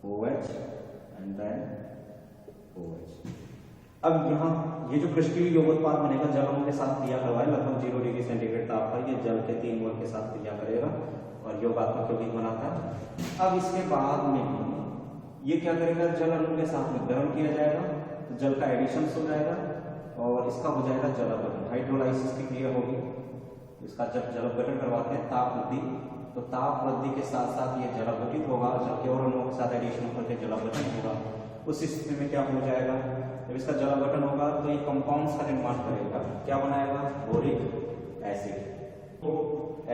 OH and then OH। अब यहाँ ये जो क्रिस्टलीय यौगोत्पाद बनेगा जल अणु के साथ क्रिया करवाए लगभग 0 डिग्री सेंटीग्रेड ताप पर, ये जल के 3 मोल के साथ क्रिया करेगा और योगात्मक यौगिक बनाता है। अब इसके बाद में ये क्या करेगा, जल अणु के साथ में गर्म किया जाएगा तो जल का एडिशन हो जाएगा और इसका हो जाएगा जल अपघटन, हाइड्रोलाइसिस की क्रिया होगी। इसका जब जल अपघटन करवाते हैं ताप वृद्धि, तो ताप वृद्धि के साथ साथ ये जल अपघटित होगा, जल के और अणुओं के साथ एडिशन होकर के जल अपघटन होगा। उस स्थिति में क्या हो जाएगा, जब इसका जल अपघटन होगा तो ये कंपाउंड्स का निर्माण करेगा, क्या बनाएगा, बोरिक एसिड, तो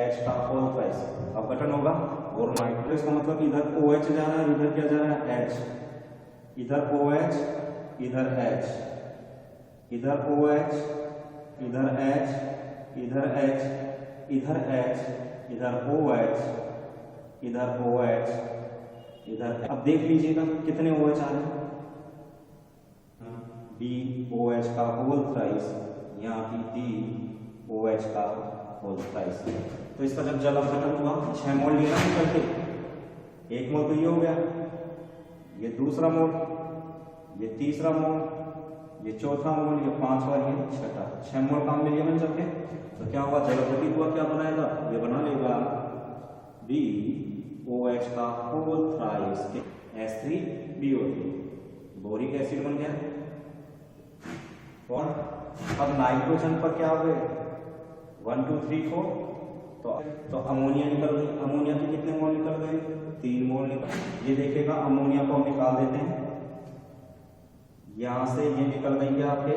H का होल प्राइस अपघटन होगा बोरोनाइट। तो इसका मतलब इधर OH जा रहा है, इधर क्या जा रहा है H, इधर OH इधर H, इधर OH इधर H, इधर H इधर H, इधर OH इधर OH इधर। अब देख लीजिएगा कितने OH आ रहे हैं, DOH का होल थ्राइस, यहाँ की DOH का होल थ्राइस। तो इसका जब जल अपघटन हुआ 6 मोल लिया निकल के, 1 मोल तो ये हो गया, ये दूसरा मोल, ये तीसरा मोल, ये चौथा मोल, ये पांचवा, ये छठा, 6 मोल काम में लिया मैंने चल के। तो क्या हुआ, जल अपघटित हुआ, क्या बनाएगा, ये बना लेगा DOH का whole thrice H3BO3, boric acid बन गया। और अब नाइट्रोजन पर क्या हो गए 1 2 3 4, तो अमोनिया निकल गई, अमोनिया के कितने मोल निकल गए, 3 मोल निकल। ये देखेगा अमोनिया को हम निकाल देते हैं, यहां से ये निकल गई है आपके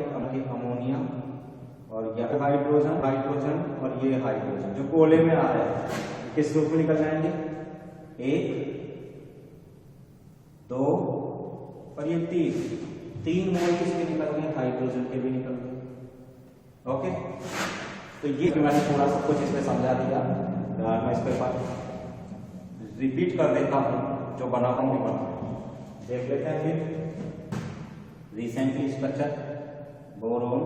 अमोनिया, और यह हाइड्रोजन, हाइड्रोजन और ये हाइड्रोजन जो कोले में आ रहा है किस रूप में निकल जाएंगे, 1 2 और ये 3 मोल किसके निकल गए, हाइड्रोजन के भी निकल गए। ओके, तो ये मैंने थोड़ा सब कुछ इसमें समझा दिया, मैं इस पर रिपीट कर देता हूँ, जो बना हूँ देख लेते हैं फिर। Recently structure boron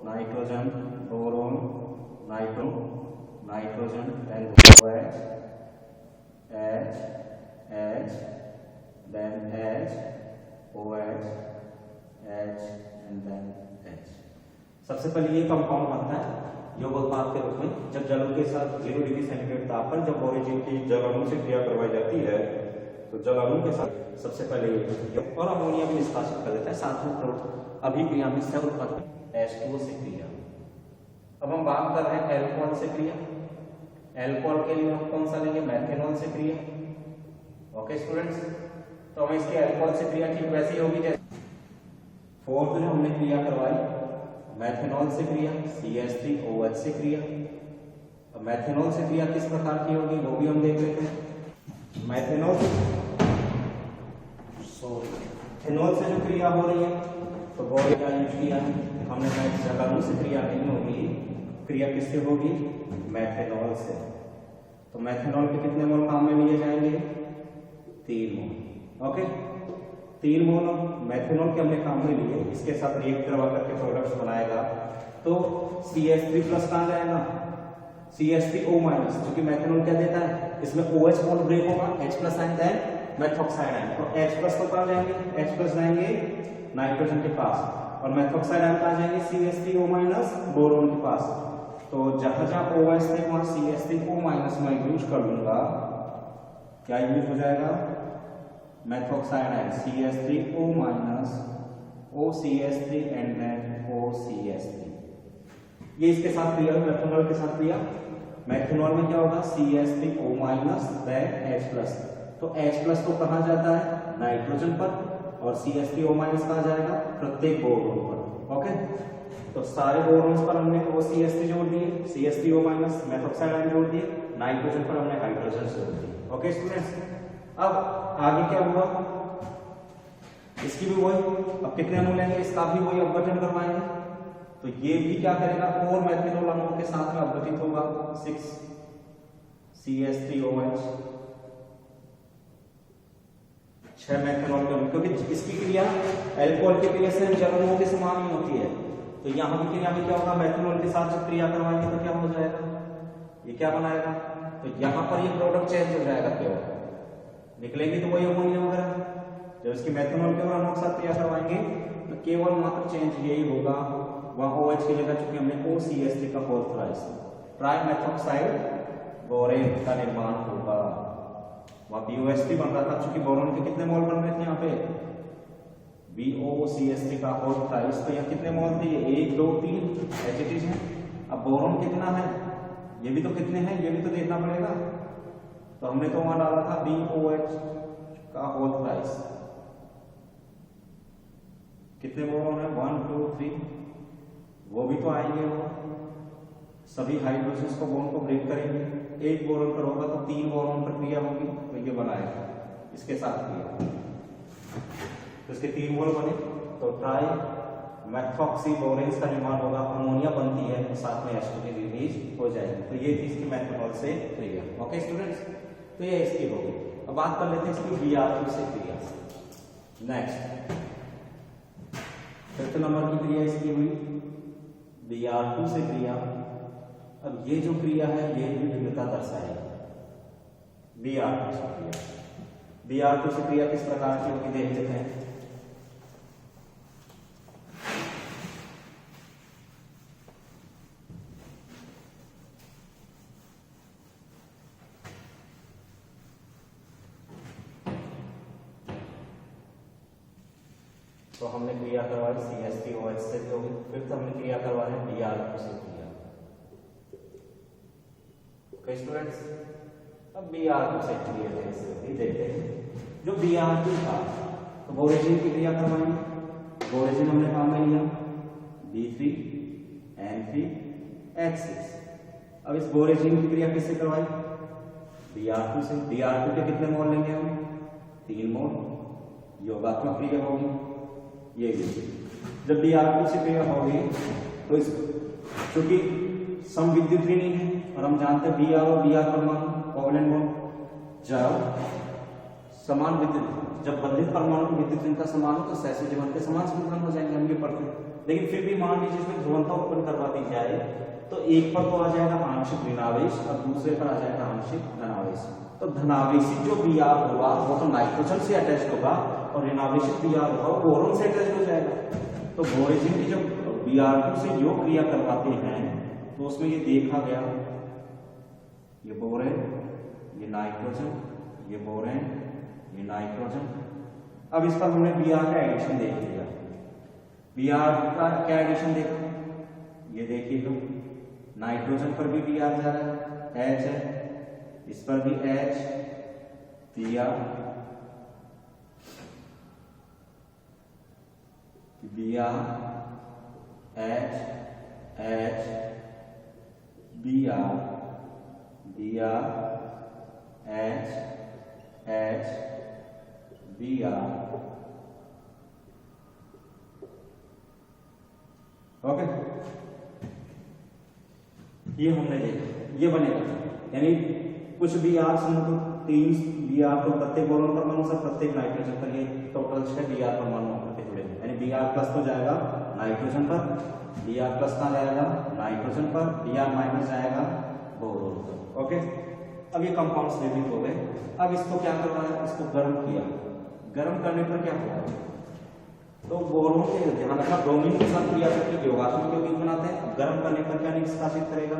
nitrogen, boron nitrogen then OH H H then H OH H and then H। सबसे पहले ये कंपाउंड बनता है यौगोत्पाद के रूप में जब जल के साथ 0 डिग्री सेंटीग्रेड ताप पर जब ओरिजिन की जल अणु से क्रिया करवाई जाती है, तो जल अणु के साथ सबसे पहले और अमोनिया भी निष्कासित कर देता है, साथ में अभिक्रिया में सह उत्पत्ति H2O से क्रिया। अब हम बात कर रहे हैं एल्कोहल से क्रिया। एल्कोहल के लिए हम कौन सा लेंगे, मैथेनॉल से क्रिया। ओके स्टूडेंट्स, तो हम इसके एल्कोहल से क्रिया ठीक वैसी होगी जैसे फोर्थ जो हमने क्रिया करवाई मैथेनॉल से क्रिया, CH3OH से क्रिया। अब मैथेनॉल से क्रिया किस प्रकार की होगी वो भी हम देख लेते हैं। मैथेनॉल फेनॉल से जो क्रिया हो रही है तो बोरिक का यूज किया है हमने, जल अणु से क्रिया नहीं होगी, क्रिया किससे होगी, मैथेनॉल से। तो मैथेनॉल के कितने मोल काम में लिए जाएंगे, 3 मोल। ओके, 3 मोल मैथेनॉल के हमने काम में लिए, इसके साथ रिएक्ट करवा करके प्रोडक्ट्स बनाएगा, तो CH3+ कहाँ जाएगा, CH3O- जो कि मैथेनॉल क्या देता है, इसमें OH बॉन्ड ब्रेक होगा, H+ and then methoxide ion, तो H+ तो कहाँ जाएंगे, H+ जाएंगे नाइट्रोजन के पास, और मेथॉक्साइड आयन कहाँ जाएंगे, CH3O- बोरोन के पास। तो जहां जहां OH थे वहां CH3O- मैं यूज कर लूंगा, क्या यूज हो जाएगा, methoxide ion CH3O- OCH3 and then OCH3। ये इसके साथ क्रिया, मेथनॉल के साथ क्रिया। मेथनॉल में क्या होगा, CH3O- देन H+, तो H+ तो कहां जाता है, नाइट्रोजन पर, और CH3O- कहां जाएगा, प्रत्येक बोरोन पर। ओके, तो सारे बोरोन्स पर हमने OCH3 जोड़ दिए, CH3O- मेथॉक्साइड आयन जोड़ दिए, नाइट्रोजन पर हमने हाइड्रोजन जोड़ दिए। ओके स्टूडेंट्स, अब आगे क्या हुआ, इसकी भी वही, अब कितने अणु लेंगे, इसका भी वही अपघटन करवाएंगे, तो ये भी क्या करेगा, और मेथेनॉल अणुओं के साथ में अपघटित होगा, 6 CH3OH, 6 मेथेनॉल के अणु, क्योंकि इसकी क्रिया एल्कोहल की क्रिया से जल अणुओं के समान ही होती है। तो यहां भी क्रिया में क्या होगा, मेथेनॉल के साथ जब क्रिया करवाएंगे तो क्या हो जाएगा, ये क्या बनाएगा, तो यहां पर ये प्रोडक्ट चेंज हो जाएगा, केवल निकलेगी तो वही अमोनिया वगैरह, जब इसकी मेथनॉल के और अणु के साथ क्रिया करवाएंगे तो केवल मात्र चेंज यही होगा, वहां OH की जगह चूंकि हमने OCH3 का 4th thrice try methoxide borane का निर्माण होगा। वहां BOH3 बन रहा था, चूंकि बोरोन के कितने मोल बन रहे थे यहाँ पे BOCH3 का 4th थ्राइस, तो यहाँ कितने मोल थे, ये 1 2 3 एच है। अब बोरोन कितना है, ये भी तो कितने हैं, ये भी तो देखना पड़ेगा। तो हमने तो वहां डाला था BOH का 4th थ्राइस, कितने बोरोन है 1 2 3, वो भी तो आएंगे, वो सभी हाइड्रोजन्स को बॉन्ड को ब्रेक करेंगे। एक बोरोन पर होगा तो 3 बोरोन पर क्रिया होगी, तो ये बनाएगा इसके साथ क्रिया, तो इसके 3 मोल बने तो ट्राई मेथॉक्सी बोरेन्स का निर्माण होगा, अमोनिया बनती है तो साथ में H2 की रिलीज हो जाएगी। तो ये थी इसकी मेथनॉल से क्रिया। ओके स्टूडेंट्स, तो ये इसकी होगी। अब बात कर लेते हैं इसकी Br2 से क्रिया। नेक्स्ट 5th नंबर की क्रिया इसकी हुई Br2 से क्रिया। अब ये जो क्रिया है ये भी भिन्नता दर्शाएगी। Br2 से क्रिया, Br2 से क्रिया किस प्रकार की होगी देख लेते हैं। तो हमने क्रिया करवाई CH3OH से जो होगी, फिर तो हमने क्रिया करवा रहे हैं Br2 से क्रिया। ओके स्टूडेंट्स, अब Br2 से क्रिया देखते हैं। जो Br2 था तो बोरेजिन की क्रिया करवाएंगे। बोरेजिन हमने काम में लिया B3N3H6। अब इस बोरेजिन की क्रिया किससे करवाई, Br2 से। Br2 के कितने मोल लेंगे हम, 3 मोल, योगात्मक क्रिया होगी। ये जब Br2 से क्रिया होगी तो इस चूंकि समविद्युत ऋणी है और हम जानते हैं Br और Br परमाणु कोवलेंट बॉन्ड, जब समान विद्युत, जब बंधित परमाणु की विद्युत ऋणता समान हो तो सहसंयोजी जीवन के समान समीकरण हो जाएंगे, हम ये पढ़ते हैं। लेकिन फिर भी मान लीजिए इसमें ध्रुवणता उत्पन्न करवा दी जाए तो एक पर तो आ जाएगा आंशिक ऋणावेश और दूसरे पर आ जाएगा आंशिक धनावेश। तो धनावेशित जो Br होगा वो तो नाइट्रोजन से अटैच होगा और ऋणावेशित Br होगा वो बोरोन से अटैच हो जाएगा। तो बोरेजिन की जो Br2 से जो क्रिया करवाते हैं तो उसमें ये देखा गया, ये बोरेन, ये नाइट्रोजन, ये बोरेन, ये नाइट्रोजन। अब इस पर हमने Br का एडिशन देख लिया। Br का क्या एडिशन देखा, ये देखिए तो नाइट्रोजन पर भी Br जा रहा है, H है, इस पर भी H, Br, H, H, Br, H, H, Br। Okay, ये हमने देखा, ये बनेगा यानी कुछ Br समूह 3 Br तो प्रत्येक बोरोन परमाणु से प्रत्येक नाइट्रोजन पर, ये टोटल 6 Br परमाणु होकर जुड़े हैं। यानी Br प्लस तो जाएगा नाइट्रोजन पर, Br प्लस कहाँ जाएगा नाइट्रोजन पर, Br माइनस जाएगा बोरोन पर। ओके, अब ये कंपाउंड्स निर्मित हो गए। अब इसको क्या करना है, इसको गर्म किया। गर्म करने पर क्या होगा, तो बोरोन के ध्यान रखना ब्रोमीन के साथ क्रिया करके योगात्मक यौगिक बनाते हैं। गर्म करने पर क्या निष्कासित करेगा,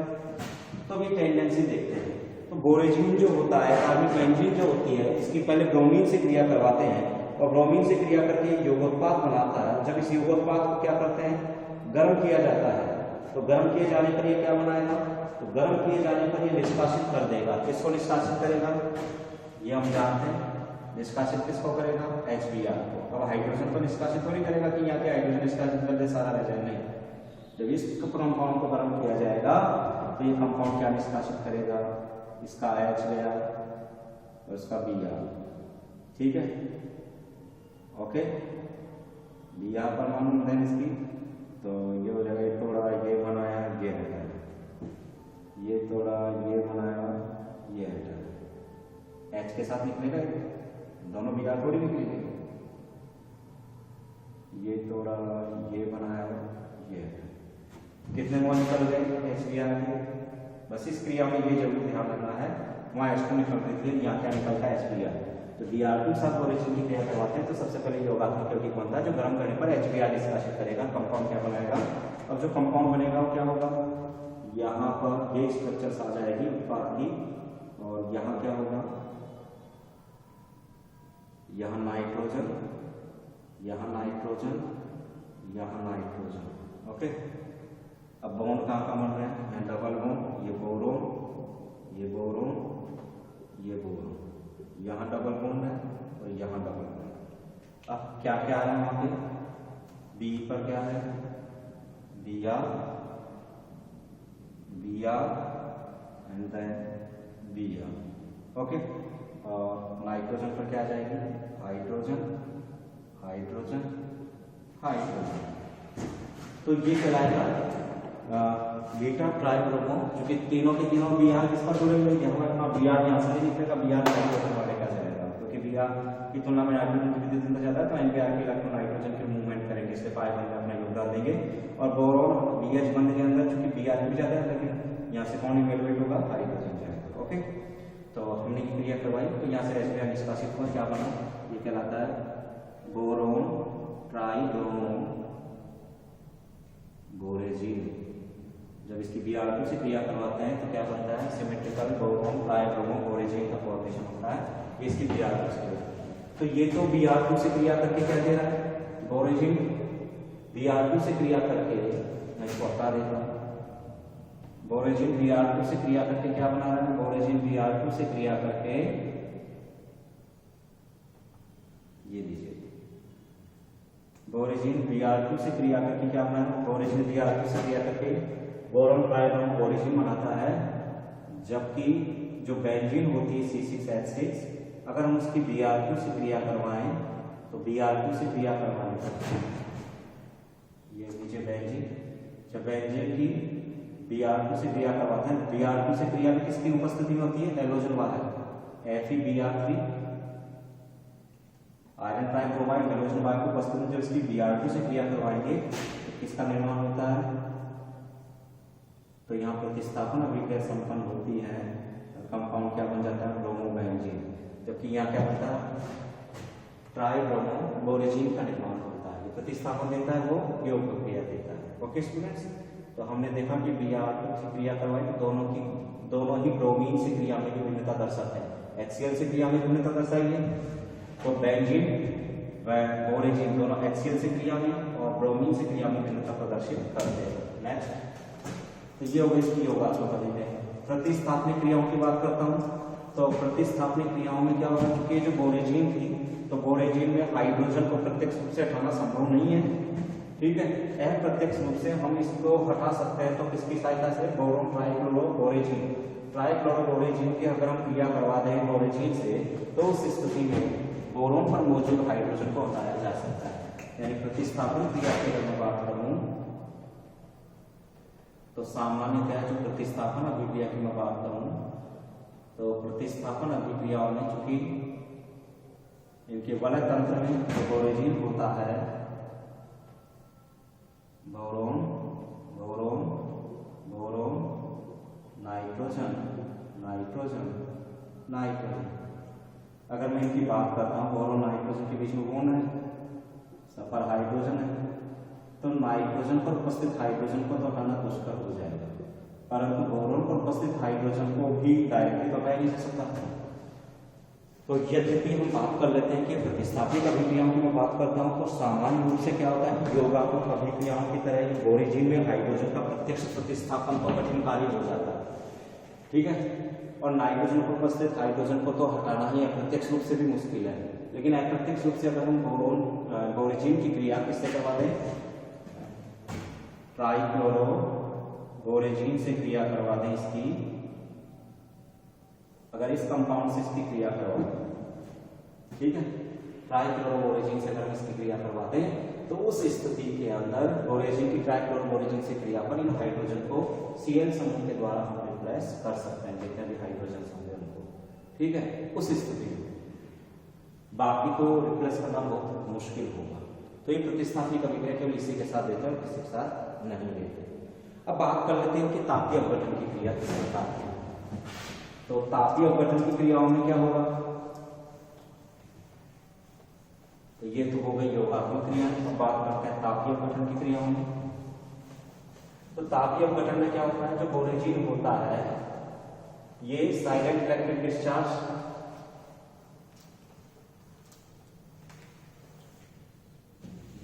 तो अभी टेंडेंसी देखते हैं। तो बोरेजिन जो होता है, कार्बनिक बेंजीन जो होती है, इसकी पहले ब्रोमीन से क्रिया करवाते हैं और ब्रोमीन से क्रिया करके यौगोत्पाद बनाता है। जब इस यौगोत्पाद को क्या करते हैं, गर्म किया जाता है। तो गर्म किए जाने पर ये क्या बनाएगा, तो गर्म किए जाने पर ये निष्कासित कर देगा। किसको निष्कासित करेगा, ये हम जानते हैं। निष्कासित किसको करेगा, HBr को। अब हाइड्रोजन को निष्कासित थोड़ी करेगा कि यहाँ के हाइड्रोजन निष्कासित कर दे सारा रह जाए, नहीं। जब इस कंपाउंड को गर्म किया जाएगा तो ये कंपाउंड क्या निष्कासित करेगा, इसका H गया और इसका Br, ठीक है। ओके, Br परमाणु देन इसकी, तो ये हो जाएगा, थोड़ा ये बनाया, ये हटाया, ये थोड़ा ये बनाया, ये हटाया, H के साथ निकलेगा, दोनों Br थोड़ी निकलेंगे। ये थोड़ा ये बनाया, ये कितने मोल निकल गए HBr के। बस इस क्रिया में ये जरूर ध्यान रखना है, वहाँ H2 निकल रही थी, यहाँ क्या निकलता है HBr। तो Br2 के साथ बोरेजिन की क्रिया करवाते हैं तो सबसे धात्विक यौगिक बनता है जो गर्म करने पर HBr निष्कासित करेगा, कंपाउंड क्या बनाएगा। अब जो कंपाउंड बनेगा वो क्या होगा, यहाँ पर ये स्ट्रक्चर्स आ जाएगी उत्पाद की, और यहाँ क्या होगा, यहाँ नाइट्रोजन, यहाँ नाइट्रोजन, यहाँ नाइट्रोजन। ओके, अब बॉन्ड कहाँ का बन रहा है, यहाँ डबल बॉन्ड, ये बोरोन, ये बोरोन, ये बोरोन, यहाँ डबल बॉन्ड है और यहाँ डबल बॉन्ड। अब क्या क्या है वहां पे, बी पर क्या है, Br, Br and then Br। Okay, और नाइट्रोजन पर क्या आ जाएगी, हाइड्रोजन, हाइड्रोजन, हाइड्रोजन। तो ये कहलाएगा बीटा ट्राइब्रोमो, क्योंकि तीनों के तीनों Br किस पर जुड़े हुए हैं, यहाँ Br यहाँ से नहीं निकलेगा, Br नाइट्रोजन वाले का जाएगा, क्योंकि Br की तुलना में नाइट्रोजन की विद्युत ज्यादा है, तो NBr के इलेक्ट्रॉन नाइट्रोजन के मूवमेंट करेंगे, इससे पाई बन में अपना योगदान देंगे। और बोरोन BH बंद के अंदर चूंकि Br भी ज्यादा है, लेकिन यहाँ से कौन इवेलुएट होगा, हाइड्रोजन जाएगा। ओके, तो हमने की क्रिया करवाई, तो यहाँ से HBr निष्कासित हुआ, क्या बना, ये कहलाता है बोरोन ट्राइब्रोमो बोरेजिन। जब इसकी Br2 से क्रिया करवाते हैं तो क्या बनता है, सिमेट्रिकल बोरोन ट्राइब्रोमो बोरेजिन का फॉर्मेशन होता है, ये इसकी Br2 से। तो ये तो Br2 से क्रिया करके क्या दे रहा है, बोरेजिन, Br2 से क्रिया करके, मैं इसको हटा देता हूं, बोरेजिन Br2 से क्रिया करके क्या बना रहा है, बोरेजिन Br2 से क्रिया करके, ये लीजिए, बोरेजिन Br2 से क्रिया करके क्या बना है, बोरेजिन Br2 से क्रिया करके बोरोन ट्राइब्रोमो बोरेजिन बनाता है। जबकि जो बेंजीन होती है C6H6, अगर हम उसकी Br2 से क्रिया करवाएं तो Br2 से क्रिया करवाने पर ये नीचे बेंजीन, जब बेंजीन की Br2 से क्रिया करवाते हैं, Br2 से क्रिया में किसकी उपस्थिति में होती है, हैलोजन वाहक FeBr3, आयरन ट्राइम ब्रोमाइड हैलोजन वाहक की उपस्थिति में जब इसकी Br2 से क्रिया करवाएंगे तो किसका निर्माण होता है, तो यहाँ प्रतिस्थापन अभिक्रिया संपन्न होती है, कंपाउंड क्या बन जाता है, ब्रोमोबेंजीन। जबकि यहाँ क्या बनता है, ट्राइब्रोमो बोरेजिन का निर्माण होता है, प्रतिस्थापन देता है वो योग प्रक्रिया देता है। ओके स्टूडेंट्स, तो हमने देखा कि Br2 से क्रिया करवाई तो दोनों ही ब्रोमीन से क्रिया में भिन्नता दर्शाते हैं। HCl से क्रिया में भिन्नता दर्शाई है, तो बेंजीन व बोरेजिन दोनों HCl से क्रिया में और ब्रोमीन से क्रिया में भिन्नता प्रदर्शित करते हैं। नेक्स्ट, तो ये होगा इसकी योगात्मक अभिक्रिया। प्रतिस्थापनिक क्रियाओं की बात करता हूँ, तो प्रतिस्थापनिक क्रियाओं में क्या होगा, क्योंकि जो बोरेजिन थी तो बोरेजिन में हाइड्रोजन को प्रत्यक्ष रूप से हटाना संभव नहीं है, ठीक है, अप्रत्यक्ष रूप से हम इसको हटा सकते हैं, तो किसकी सहायता से, बोरोन ट्राइक्लोरोबोरेजिन, ट्राइक्लोरोबोरेजिन की अगर हम क्रिया करवा दें बोरेजिन से, तो उस स्थिति में बोरोन पर मौजूद हाइड्रोजन को हटाया जा सकता है। यानी प्रतिस्थापन क्रिया की अगर मैं बात करूं तो सामान्यतः जो प्रतिस्थापन अभिक्रिया की मैं बात करूं, तो प्रतिस्थापन अभिक्रियाओं में चूंकि इनके वलय तंत्र में जो बोरेजिन होता है, boron boron boron nitrogen nitrogen nitrogen, अगर मैं इनकी बात करता हूँ, बोरोन नाइट्रोजन के बीच में कौन है, सब पर हाइड्रोजन है, तो नाइट्रोजन पर उपस्थित हाइड्रोजन को तो हटाना दुष्कर हो जाएगा, परंतु बोरोन पर उपस्थित हाइड्रोजन को भी डायरेक्टली तो हटाया नहीं जा सकता। तो यद्यपि हम बात कर लेते हैं कि प्रतिस्थापित अभिक्रियाओं की मैं बात करता हूँ, तो सामान्य रूप से क्या होता है, योगात्मक अभिक्रियाओं की तरह ही बोरेजिन में हाइड्रोजन का प्रत्यक्ष प्रतिस्थापन तो कठिन कार्य हो जाता है, ठीक है, और नाइट्रोजन पर उपस्थित हाइड्रोजन को तो हटाना ही अप्रत्यक्ष रूप से भी मुश्किल है। लेकिन अप्रत्यक्ष रूप से अगर हम बोरेजिन की क्रिया किससे करवा दें, ट्राइक्लोरो बोरेजिन से क्रिया करवा दें इसकी, अगर इस कंपाउंड से इसकी क्रिया करवा दें, ठीक है, ट्राइक्लोरो बोरेजिन से अगर इसकी क्रिया करवाते हैं, तो उस स्थिति के अंदर बोरेजिन की ट्राइक्लोरो बोरेजिन से क्रिया पर इन हाइड्रोजन को Cl समूह के द्वारा हम रिप्लेस कर सकते हैं, देखते हैं हाइड्रोजन समूह को, ठीक है, उस स्थिति में बाकी को रिप्लेस करना बहुत मुश्किल होगा। तो ये प्रतिस्थापनिक अभिक्रिया केवल इसी के साथ देते हैं और किसी के साथ नहीं देते। अब बात कर लेते हैं कि तापीय अपघटन की क्रिया किस प्रकार की, तो तापीय अपघटन की क्रियाओं में क्या होगा, तो ये तो हो गई योगात्मक क्रिया। अब बात करते हैं तापीय अपघटन की क्रियाओं में। तो तापीय अपघटन में क्या होता है, जो बोरेजिन होता है ये साइलेंट इलेक्ट्रिक डिस्चार्ज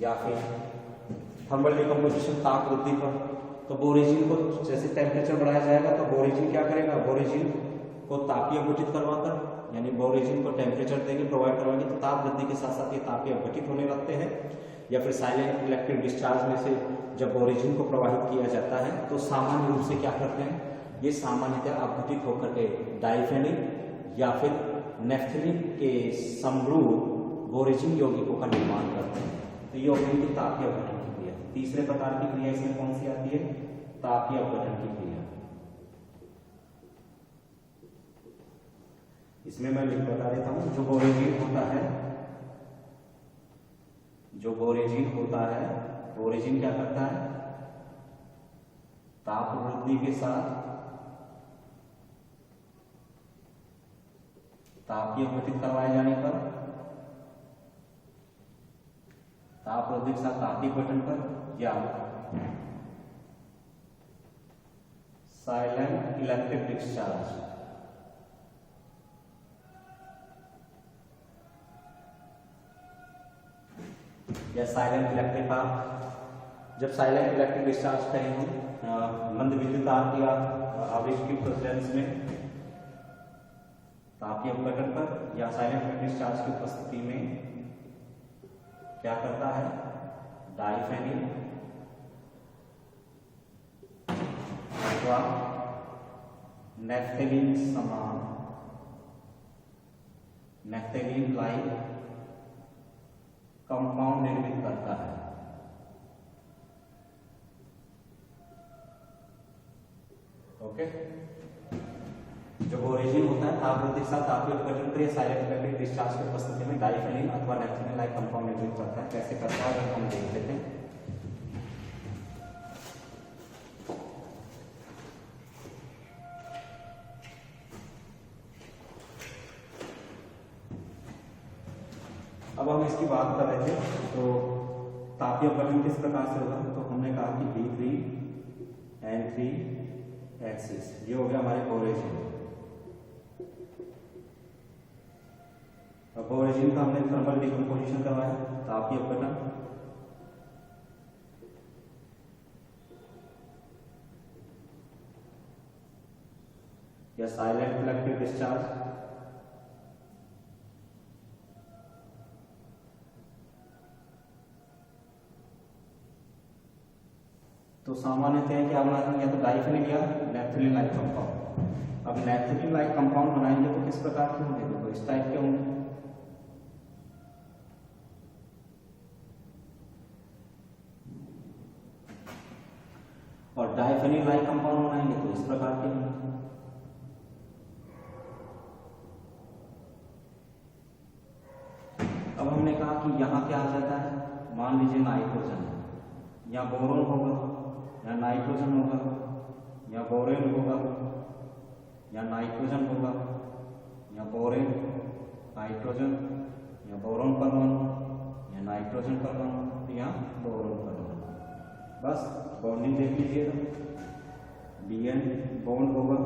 या फिर थर्मल डिकम्पोजिशन, ताप वृद्धि पर, तो बोरेजिन को जैसे टेम्परेचर बढ़ाया जाएगा तो बोरेजिन क्या करेगा, बोरेजिन को तापीय अपघटित करवाकर, यानी बोरेजिन को टेम्परेचर देंगे, प्रोवाइड करवाएंगे, तो ताप वृद्धि के साथ साथ ये तापीय अपघटित होने लगते हैं। या फिर साइलेंट इलेक्ट्रिक डिस्चार्ज में से जब बोरेजिन को प्रवाहित किया जाता है तो सामान्य रूप से क्या करते हैं, ये सामान्यतः अपघटित होकर के डाइफेनिक या फिर नेफ्थलीन के समरूप बोरेजिन यौगिकों का निर्माण करते हैं। तो ये होगी कि तापीय अपघटन की क्रिया। तीसरे प्रकार की क्रिया इसमें कौन सी आती है, तापीय अपघटन की क्रिया। इसमें मैं लिख बता देता हूं, जो बोरेजिन होता है, जो बोरेजिन होता है, बोरेजिन क्या करता है, ताप वृद्धि के साथ तापीय अपघटित करवाए जाने पर, ताप वृद्धि के साथ तापीय अपघटन पर या साइलेंट इलेक्ट्रिक डिस्चार्ज या साइलेंट इलेक्ट्रिक आर्क, जब साइलेंट इलेक्ट्रिक डिस्चार्ज करें हम मंद विद्युत आर्क या आवेश की प्रेजेंस में तापीय अपघटन पर या साइलेंट इलेक्ट्रिक डिस्चार्ज की उपस्थिति में क्या करता है, डाइफेनिल अथवा नेफ्थलीन समान, नेफ्थलीन लाइक कंपाउंड निर्मित करता है। ओके, जो बोरेजिन होता है ताप वृद्धि के साथ तापीय अपघटन पर या साइलेंट इलेक्ट्रिक डिस्चार्ज की उपस्थिति में डाइफेनिल अथवा नेफ्थलीन लाइक कंपाउंड निर्मित करता है। कैसे करता है हम देख लेते हैं। अब हम इसकी बात कर रहे थे, तो तापीय अपघटन किस प्रकार से होगा, तो हमने कहा कि B3N3H6 ये हो गया हमारे बोरेजिन। अब बोरेजिन का हमने थर्मल डिकम्पोजिशन करवाया, तापीय अपघटन, या साइलेंट इलेक्ट्रिक डिस्चार्ज, तो सामान्यतः क्या बनाते हैं, या तो डाइफेनिल या नेफ्थलीन लाइक कंपाउंड। अब नेफ्थलीन लाइक कंपाउंड बनाएंगे तो किस प्रकार के होंगे, तो इस टाइप के होंगे। और डाइफेनिल लाइक कंपाउंड बनाएंगे तो इस प्रकार के होंगे। अब हमने कहा कि यहाँ क्या आ जाता है, मान लीजिए नाइट्रोजन, या बोरोन होगा या नाइट्रोजन होगा, या बोरेन होगा या नाइट्रोजन होगा, या बोरेन नाइट्रोजन, या बोरोन परमाणु, या नाइट्रोजन परमाणु, या बोरोन परमाणु। बस बॉन्डिंग देख लीजिएगा, बीएन बॉन्ड होगा,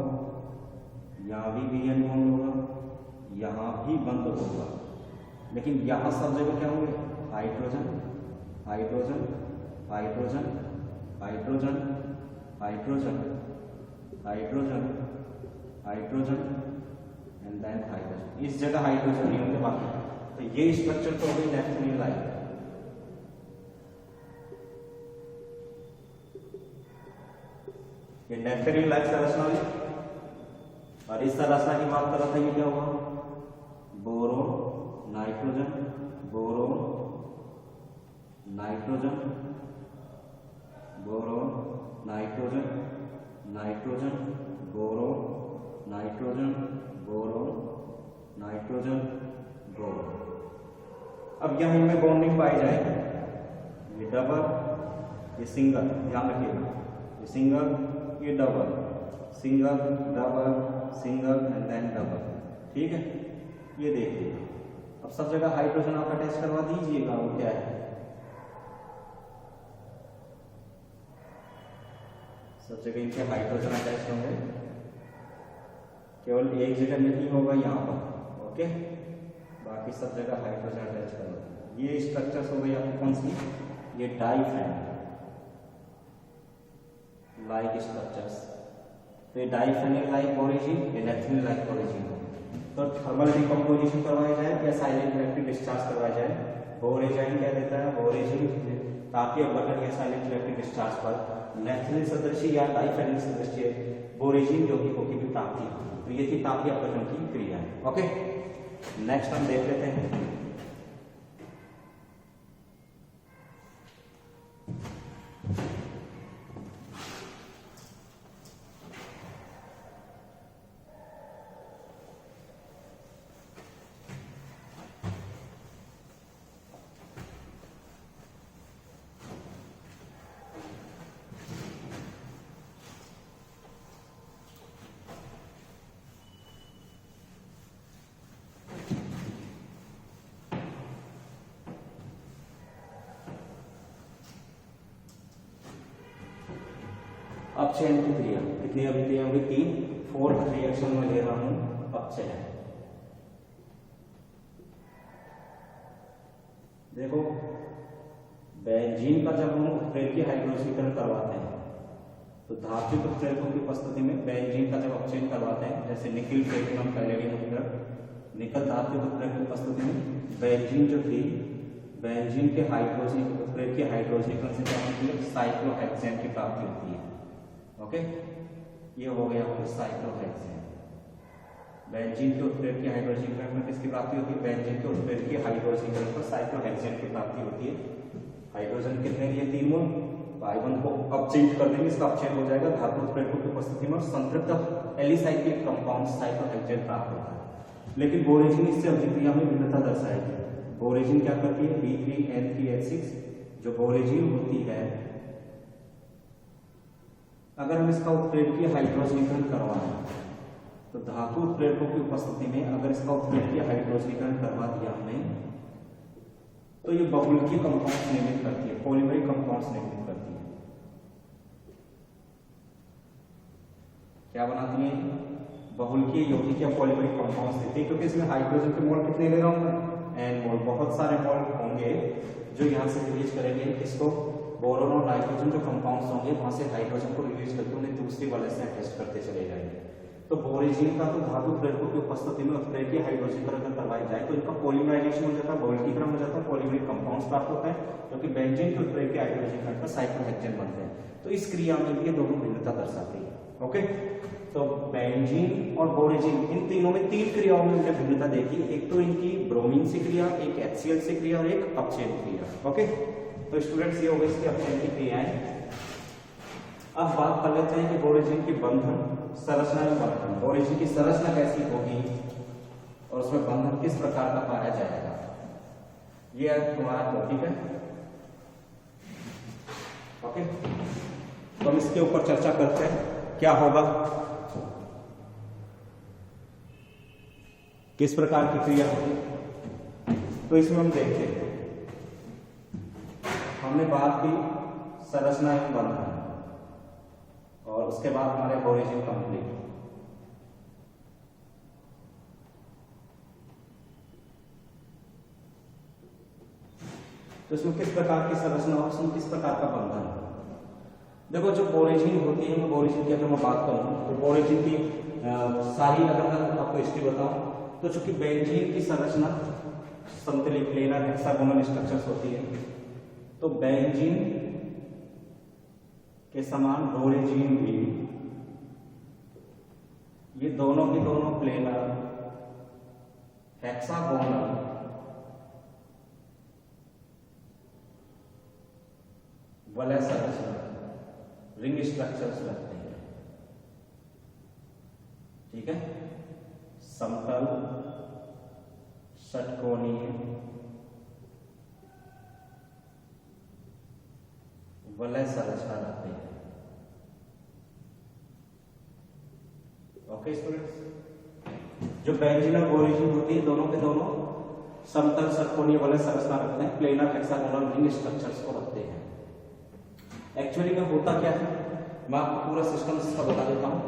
यहाँ भी बीएन बॉन्ड होगा, यहाँ भी बंद होगा, लेकिन यहाँ सब जगह क्या होंगे, hydrogen hydrogen hydrogen hydrogen hydrogen hydrogen hydrogen and then hydrogen. इस जगह हाइड्रोजन नहीं होंगे बाकी, तो ये स्ट्रक्चर तो हो गई नेफ्थलीन लाइक। ये नेफ्थलीन लाइक संरचना हुई। और इस संरचना की बात कर रहा था, ये क्या हुआ, boron nitrogen, boron nitrogen, boron nitrogen, nitrogen boron, nitrogen boron, nitrogen boron. अब यहाँ इनमें बॉन्डिंग पाई जाएगी, ये डबल, ये सिंगल, ध्यान रखिएगा, ये सिंगल, ये double, single double single and then double, ठीक है। ये देखिए अब सब जगह हाइड्रोजन आप अटैच करवा दीजिएगा, वो क्या है, सब जगह इनके हाइड्रोजन अटैच होंगे, केवल एक जगह नहीं होगा यहाँ पर, ओके, बाकी सब जगह हाइड्रोजन अटैच करवा देंगे। ये स्ट्रक्चर्स हो गई आपकी कौन सी, ये डाइफेन लाइक स्ट्रक्चर्स। तो ये डाइफेनिल लाइक ओरिजिन, ये नेथ्रिन लाइक ओरिजिन। तो थर्मल डिकम्पोजिशन करवाया जाए या साइलेंट इलेक्ट्रिक डिस्चार्ज करवाया जाए, बोरेजाइन क्या देता है, बोरेजिन तापीय अपघटन या साइलेंट इलेक्ट्रिक डिस्चार्ज पर नेथ्रिन सदृश या डाइफेनिल सदृश बोरेजिन यौगिकों की भी प्राप्ति होती है। तो ये थी तापीय अपघटन की क्रिया। ओके, नेक्स्ट हम देख लेते हैं अपचयन की क्रिया। कितनी अभिक्रिया होगी, 3। फोर्थ रिएक्शन में ले रहा हूं अपचयन। देखो बेंजीन का जब हम उत्प्रेरकीय हाइड्रोजीकरण करवाते हैं तो धात्विक उत्प्रेरकों की उपस्थिति में बेंजीन का जब अपचयन करवाते हैं, जैसे निकिल प्लेटिनम पैलेडियम उत्प्रेरक, निकल धात्विक उत्प्रेरक की उपस्थिति में बेंजीन जो थी, बेंजीन के हाइड्रोजन उत्प्रेरकीय हाइड्रोजीकरण से क्या होती है, साइक्लोहेक्सेन की प्राप्ति होती है। ओके, ये हो गया साइक्लोहेक्सेन। बेंजीन के उत्प्रेरकीय हाइड्रोजीकरण में किसकी प्राप्ति होती है, बेंजीन के उत्प्रेरकीय हाइड्रोजीकरण पर साइक्लोहेक्सेन की प्राप्ति होती है। हाइड्रोजन कितने लिए, 3 मोल, I1 को अपचयित कर देंगे, इसका अपचयन हो जाएगा धातु उत्प्रेरकों की उपस्थिति में, संतृप्त एलिसाइक्लिक कंपाउंड साइक्लोहेक्सेन प्राप्त होता है। लेकिन बोरेजिन इससे अभिक्रिया में भिन्नता दर्शाएगी। बोरेजिन क्या करती है, B3N3H6 जो बोरेजिन होती है, अगर हम इसका उत्प्रेरकीय हाइड्रोजीकरण करवाएं तो धातु उत्प्रेरकों की उपस्थिति में अगर इसका उत्प्रेरकीय हाइड्रोजीकरण करवा दिया हमने तो ये बहुलकीय कंपाउंड्स निर्मित करती है, पॉलीमरिक कंपाउंड्स निर्मित करती है। क्या बनाती है, बहुलकीय यौगिक या पॉलीमरिक कंपाउंड्स देती है, क्योंकि इसमें हाइड्रोजन के मोल कितने ले रहा हूं मैं, N मोल। बहुत सारे मोल होंगे जो यहाँ से रिलीज करेंगे इसको, बोरोन और नाइट्रोजन जो कंपाउंड्स होंगे वहां से हाइड्रोजन को रिलीज करके उन्हें दूसरी वाले से अटैच करते चले जाएंगे। तो बोरेजिन का तो धातु उत्प्रेरकों की उपस्थिति में उत्प्रेरकीय हाइड्रोजीकरण अगर करवाया जाए तो इनका पॉलीमराइजेशन हो जाता है, बहुलकीकरण हो जाता है, पॉलीमरिक कंपाउंड्स प्राप्त होता है, जो कि बेंजीन के उत्प्रेरकीय हाइड्रोजीकरण पर साइक्लोहेक्सेन बनते हैं। तो इस क्रिया में ये दोनों भिन्नता दर्शाती है। ओके, तो बेंजीन और बोरेजिन इन तीनों में 3 क्रियाओं में हमने भिन्नता देखी। एक तो इनकी ब्रोमीन से क्रिया, एक HCl से क्रिया और एक अपचयन क्रिया। ओके, तो स्टूडेंट्स ये हो गई इसकी अपचयन की क्रियाएं। अब बात कर लेते हैं कि बोरेजिन की बंधन संरचना में बंधन, बोरेजिन की संरचना कैसी होगी और उसमें बंधन किस प्रकार का पाया जाएगा, ये तुम्हारा टॉपिक है। ओके, तो हम इसके ऊपर चर्चा करते हैं क्या होगा, किस प्रकार की क्रिया होगी। तो इसमें हम देखते हैं, हमने बात की संरचना एवं बंधन और उसके बाद हमारे बोरेजिन कंप्लीट। तो इसमें किस प्रकार की संरचना और इसमें किस प्रकार का बंधन। देखो जो बोरेजिन होती है, मैं बोरेजिन की अगर मैं बात करूं तो बोरेजिन की सारी अगर मैं आपको हिस्ट्री बताऊं तो चूंकि बेंजीन की संरचना समतली प्लेनर हेक्सागोनल स्ट्रक्चर्स होती है, तो बेंजीन के समान बोरेजिन भी ये दोनों के दोनों प्लेनर हेक्सागोनल वलय संरचना रिंग स्ट्रक्चर्स रखते हैं। ठीक है, समतल षटकोणीय वलय संरचना रखते हैं। ओके स्टूडेंट्स, जो बेंजीन और बोरेजिन होती है दोनों के दोनों समतल षटकोणीय वलय संरचना रखते हैं, प्लेनर हेक्सागोनल रिंग स्ट्रक्चर्स को रखते हैं। एक्चुअली में होता क्या है, मैं आपको पूरा सिस्टम इसका बता देता हूं।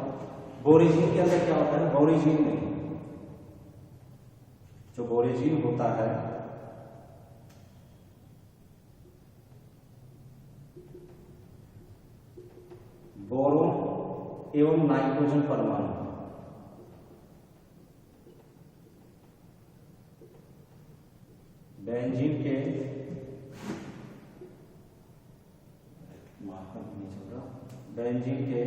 बोरेजिन के अंदर क्या होता है, बोरेजिन में जो बोरेजिन होता है बोरोन एवं नाइट्रोजन परमाणु बेंजीन के बेंजीन के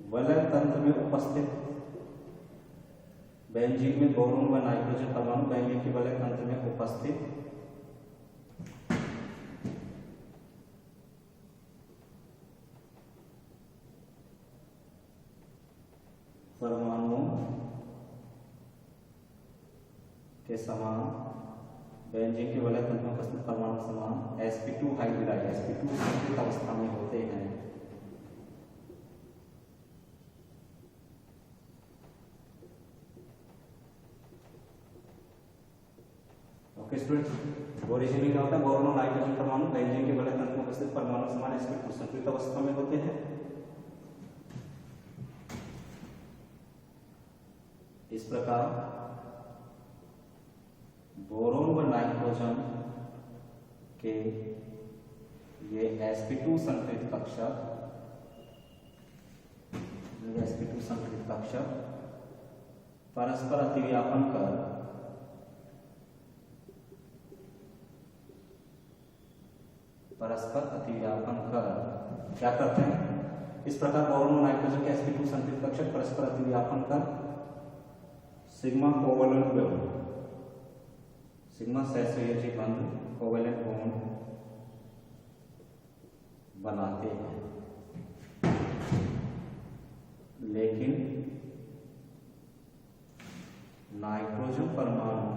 वलय तंत्र में उपस्थित, बेंजीन में बोरोन व नाइट्रोजन परमाणु बेंजीन के वलय तंत्र में उपस्थित परमाणुओं के समान, बेंजीन के वलय तंत्र में उपस्थित परमाणु समान sp2 हाइब्रिडाइड, sp2 संतृप्त अवस्था में होते हैं। ओके स्टूडेंट्स, बोरेजिन में क्या होता है, बोरोन और नाइट्रोजन परमाणु बेंजीन के वलय तंत्र में उपस्थित परमाणु समान sp2 संतृप्त अवस्था में होते हैं। इस प्रकार बोरोन व नाइट्रोजन के ये sp2 संतृप्त कक्षक, sp2 संतृप्त कक्षक परस्पर अतिव्यापन कर क्या करते हैं, इस प्रकार बोरोन और नाइट्रोजन के sp2 संतृप्त कक्षक परस्पर अतिव्यापन कर सिग्मा कोवलेंट बॉन्ड, सिग्मा सहसंयोजी बंध कोवलेंट बॉन्ड बनाते हैं। लेकिन नाइट्रोजन परमाणु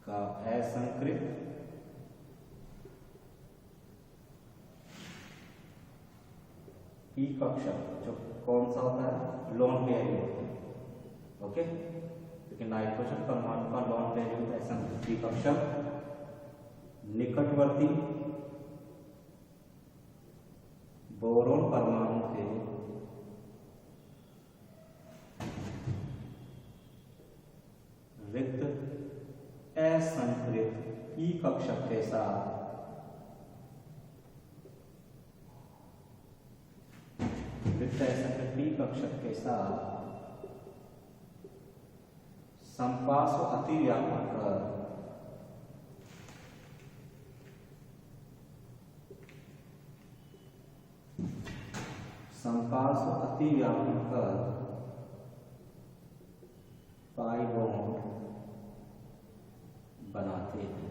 का असंकृत पी कक्षक जो कौन सा होता है, लॉन पेयर होता है। ओके, क्योंकि नाइट्रोजन परमाणु का लॉन पेयर असंकृत पी कक्षक निकटवर्ती बोरोन परमाणु के रिक्त असंकृत पी कक्षक के साथ संपार्श्व अतिव्यापन कर पाई बॉन्ड बनाते हैं।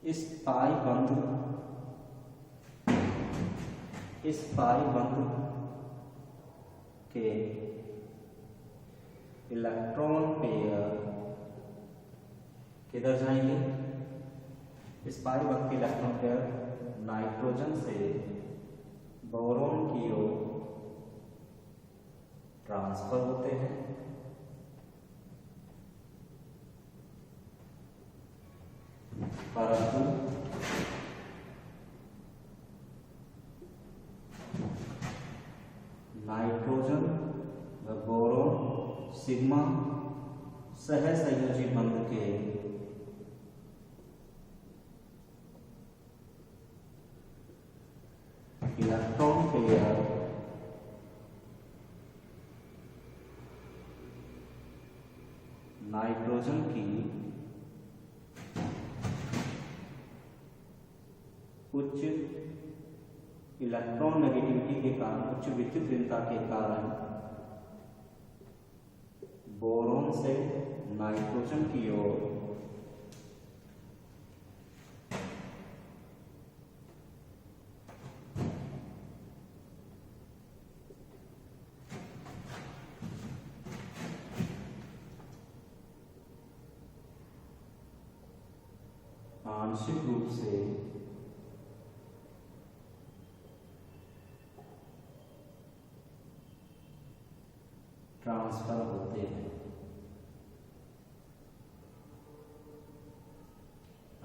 इस पाई बंध के इलेक्ट्रॉन पेयर किधर जाएंगे, इस पाई बंध के इलेक्ट्रॉन पेयर नाइट्रोजन से बोरोन की ओर ट्रांसफर होते हैं। परंतु नाइट्रोजन व बोरोन सिग्मा सहसंयोजी बंध के इलेक्ट्रॉन पेयर नाइट्रोजन की उच्च इलेक्ट्रॉन नेगेटिविटी के कारण, उच्च विद्युत ऋणता के कारण बोरोन से नाइट्रोजन की ओर आंशिक रूप से ट्रांसफर होते हैं।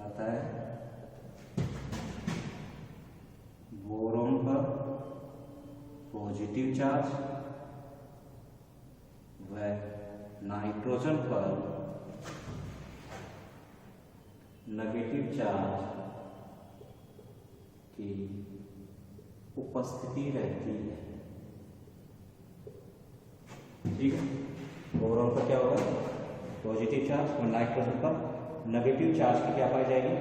आता है बोरोन पर पॉजिटिव चार्ज व नाइट्रोजन पर नेगेटिव चार्ज की उपस्थिति रहती है। ठीक है, बोरोन पर क्या होगा, पॉजिटिव चार्ज और नाइट्रोजन पर नेगेटिव चार्ज की क्या पाई जाएगी,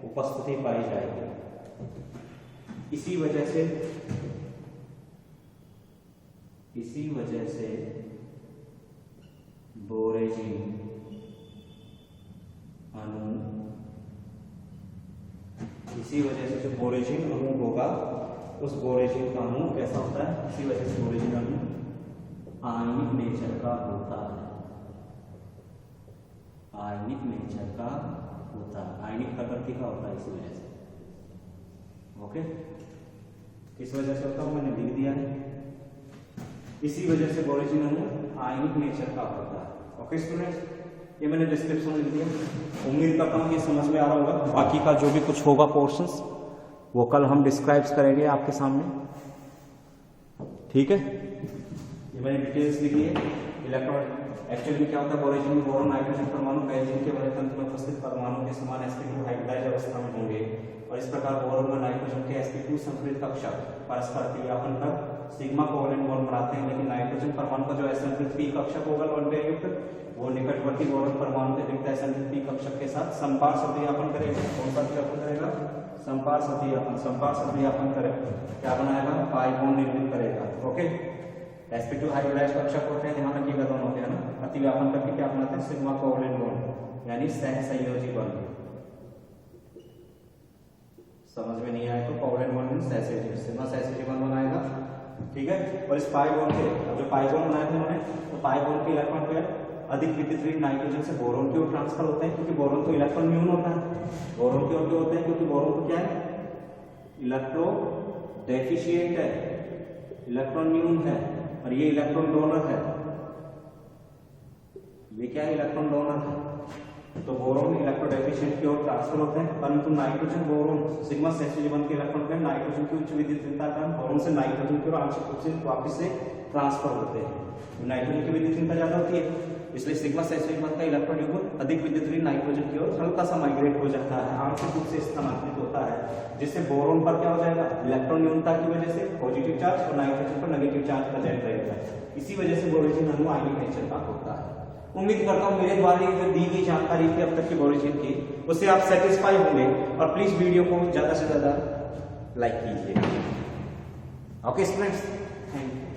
उपस्थिति पाई जाएगी। इसी वजह से बोरेजिन अणु, इसी वजह से जो बोरेजिन अणु होगा उस बोरेजिन का अणु कैसा होता है, इसी वजह से बोरेजिन अणु आयनिक नेचर का होता है। आयनिक नेचर का होता है, आयनिक प्रकृति का होता है इसी वजह से। ओके, किस वजह से होता है मैंने लिख दिया है, इसी वजह से बोरेजिन अणु आयनिक नेचर का होता है। ओके स्टूडेंट्स, ये मैंने डिस्क्रिप्शन में लिख दिया। उम्मीद करता हूँ ये समझ में आ रहा होगा। बाकी का जो भी कुछ होगा पोर्शंस वो कल हम डिस्क्राइब करेंगे आपके सामने। ठीक है, ये मैंने डिटेल्स लिखी है। इलेक्ट्रॉन एक्चुअली क्या होता है, बोरेजिन में बोरोन नाइट्रोजन परमाणु बेंजीन के वलय तंत्र में उपस्थित परमाणु के समान sp2 हाइब्रिडाइज अवस्था में होंगे और इस प्रकार बोरोन में नाइट्रोजन के sp2 संतुलित कक्षक परस्पर क्रियापन कर सिग्मा कोवेलेंट बॉन्ड बनाते हैं। लेकिन नाइट्रोजन परमाणु का जो असंतुलित p कक्षक होगा लॉन्डे युक्त, वो निकटवर्ती बोरोन परमाणु के रिक्त असंतुलित p कक्षक के साथ संपार संधियापन करेगा। कौन सा क्रियापन करेगा, संपार संधियापन। संपार संधियापन करेगा क्या बनाएगा, पाई बॉन्ड निर्मित करेगा। ओके, sp2 हाइब्रिडाइज कक्षक होते हैं, ध्यान रखिएगा दोनों के, है ना। अतिव्यापन करके क्या बनाते हैं, सिग्मा कोवेलेंट बॉन्ड यानी सहसंयोजी बॉन्ड। समझ में नहीं आए तो कोवेलेंट बॉन्ड में सहसंयोजी, सिग्मा सहसंयोजी बॉन्ड बनाएगा। ठीक है, और इस पाई बॉन्ड के जो पाई बॉन्ड बनाए थे उन्होंने, तो पाई बॉन्ड के इलेक्ट्रॉन पेयर अधिक विद्युत ऋण नाइट्रोजन से बोरोन की ओर ट्रांसफर होते हैं, क्योंकि बोरोन तो इलेक्ट्रॉन न्यून होता है। बोरोन की ओर क्यों होते हैं, क्योंकि बोरोन को क्या है, इलेक्ट्रो डेफिशिएंट है, इलेक्ट्रॉन न्यून है, और ये इलेक्ट्रॉन डोनर है। ये क्या है, इलेक्ट्रॉन डोनर है। तो बोरोन इलेक्ट्रोडेफिशिएंट की ओर ट्रांसफर होते हैं, परंतु नाइट्रोजन बोरोन सिग्मा सहसंयोजी बॉन्ड के इलेक्ट्रॉन पेयर नाइट्रोजन की उच्च विद्युत ऋणता के कारण बोरोन से नाइट्रोजन की ओर आंशिक रूप से वापस से ट्रांसफर होते हैं। नाइट्रोजन की विद्युत ऋणता ज्यादा होती है, इसलिए सिग्मा सहसंयोजी बॉन्ड का इलेक्ट्रॉन युग्म अधिक विद्युत ऋण नाइट्रोजन की ओर हल्का सा माइग्रेट हो जाता है, आंशिक रूप से स्थानांतरित होता है, जिससे बोरोन पर क्या हो जाएगा, इलेक्ट्रॉन न्यूनता की वजह से पॉजिटिव चार्ज और नाइट्रोजन पर नेगेटिव चार्ज प्रेजेंट रहेगा। इसी वजह से बोरेजिन अणु आयनिक नेचर का होता है। उम्मीद करता हूं मेरे द्वारा जो दी गई जानकारी थी अब तक की बोरेजिन की, उससे आप सेटिस्फाई होंगे, और प्लीज वीडियो को ज्यादा से ज्यादा लाइक कीजिए। Okay students, thank you.